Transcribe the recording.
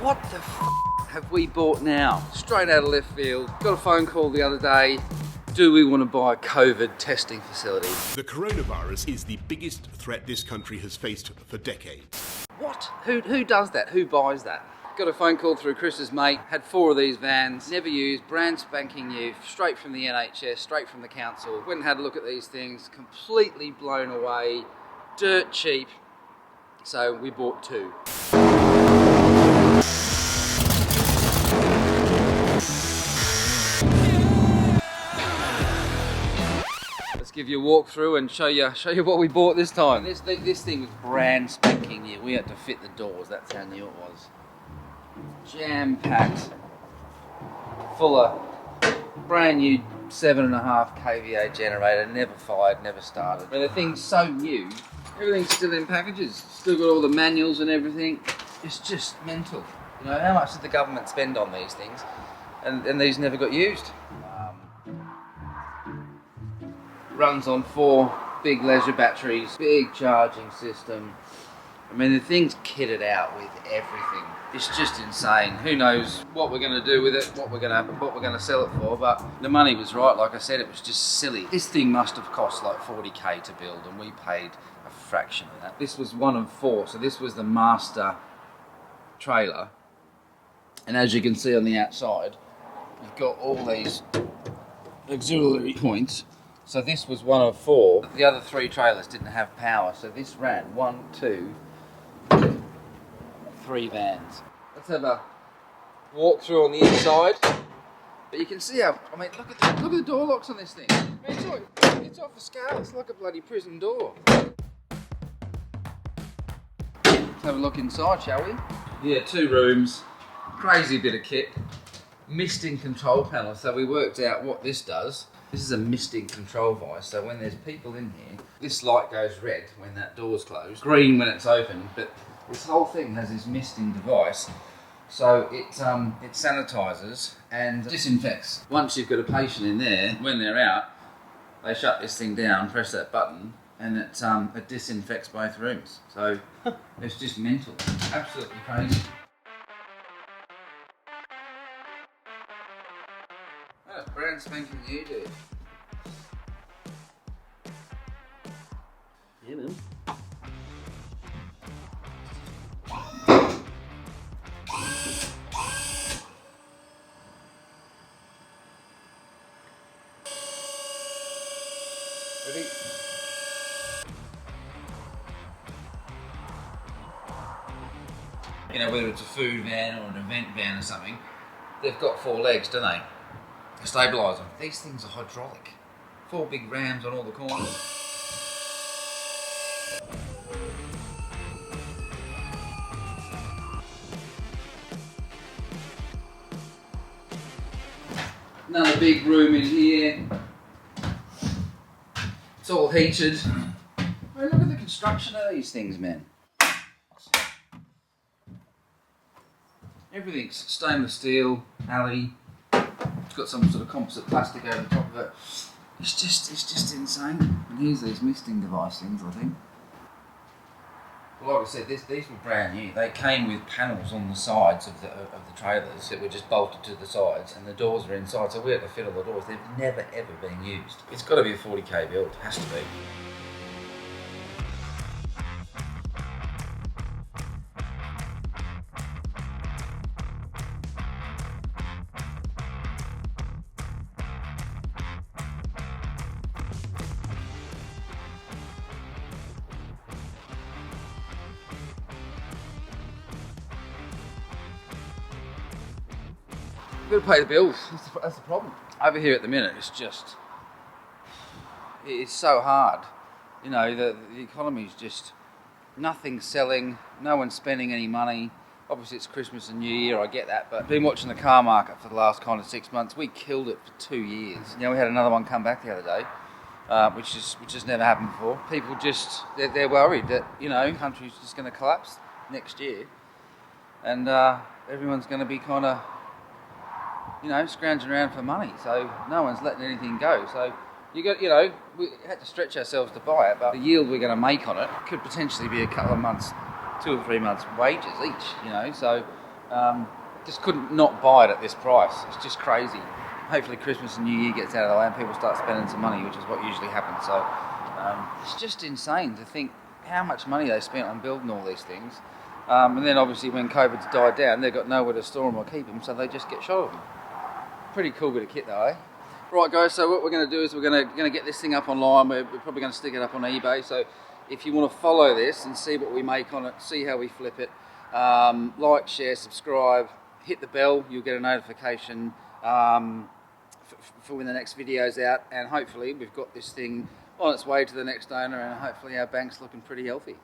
What the have we bought now? Straight out of left field. Got a phone call the other day. Do we want to buy a COVID testing facility? The coronavirus is the biggest threat this country has faced for decades. What? Who does that? Who buys that? Got a phone call through Chris's mate, had 4 of these vans, never used, brand spanking new, straight from the NHS, straight from the council. Went and had a look at these things, completely blown away, dirt cheap. So we bought 2. Give you a walk through and show you what we bought this time. This thing was brand spanking new. We had to fit the doors, that's how new it was. Jam packed, full of brand new 7.5 kVA generator, never fired, never started. But the thing's so new, everything's still in packages. Still got all the manuals and everything. It's just mental. You know, how much did the government spend on these things? And these never got used. Runs on 4 big leisure batteries, big charging system. I mean, the thing's kitted out with everything. It's just insane. Who knows what we're going to do with it, what we're going to sell it for, but the money was right. Like I said, it was just silly. This thing must have cost like 40k to build, and we paid a fraction of that. This was 1 of 4, so this was the master trailer. And as you can see on the outside, you've got all these auxiliary points. So this was 1 of 4. The other 3 trailers didn't have power, so this ran 1, 2, 3 vans. Let's have a walk through on the inside. But you can see how, I mean, look at the door locks on this thing. I mean, it's off a scale. It's like a bloody prison door. Let's have a look inside, shall we? Yeah, 2 rooms, crazy bit of kit, misting control panel. So we worked out what this does. This is a misting control device, so when there's people in here, this light goes red when that door's closed, green when it's open, but this whole thing has this misting device, so it sanitizes and disinfects. Once you've got a patient in there, when they're out, they shut this thing down, press that button, and it disinfects both rooms. So it's just mental, absolutely crazy. That's brand spanking new, dude. Yeah, man. Ready? You know, whether it's a food van or an event van or something, they've got 4 legs, don't they? To stabilise them. These things are hydraulic. 4 big rams on all the corners. Another big room in here. It's all heated. I mean, look at the construction of these things, man. Everything's stainless steel, alley. It's got some sort of composite plastic over the top of it. It's just insane. And here's these misting device things, I think. Well, like I said, these were brand new. They came with panels on the sides of the trailers that were just bolted to the sides, and the doors were inside, so we had to fit all the doors. They've never ever been used. It's got to be a 40k build. It has to be. We've got to pay the bills. That's the problem. Over here at the minute, it's so hard. You know, the economy's just, nothing's selling, no one's spending any money. Obviously it's Christmas and New Year, I get that, but I've been watching the car market for the last kind of 6 months. We killed it for 2 years. You know, we had another one come back the other day, which has never happened before. People they're worried that, you know, the country's just going to collapse next year, and everyone's going to be kind of, you know, scrounging around for money, so no one's letting anything go. So we had to stretch ourselves to buy it, but the yield we're going to make on it could potentially be a couple of months, 2 or 3 months' wages each. You know, so Just couldn't not buy it at this price. It's just crazy. Hopefully Christmas and New Year gets out of the way and people start spending some money, which is what usually happens. So it's just insane to think how much money they spent on building all these things. And then obviously when COVID's died down, they've got nowhere to store them or keep them, so they just get shot of them. Pretty cool bit of kit though, eh? Right guys, so what we're going to do is we're going to get this thing up online. We're probably going to stick it up on eBay. So if you want to follow this and see what we make on it, see how we flip it, like, share, subscribe, hit the bell, you'll get a notification for when the next video's out, and hopefully we've got this thing on its way to the next owner, and hopefully our bank's looking pretty healthy.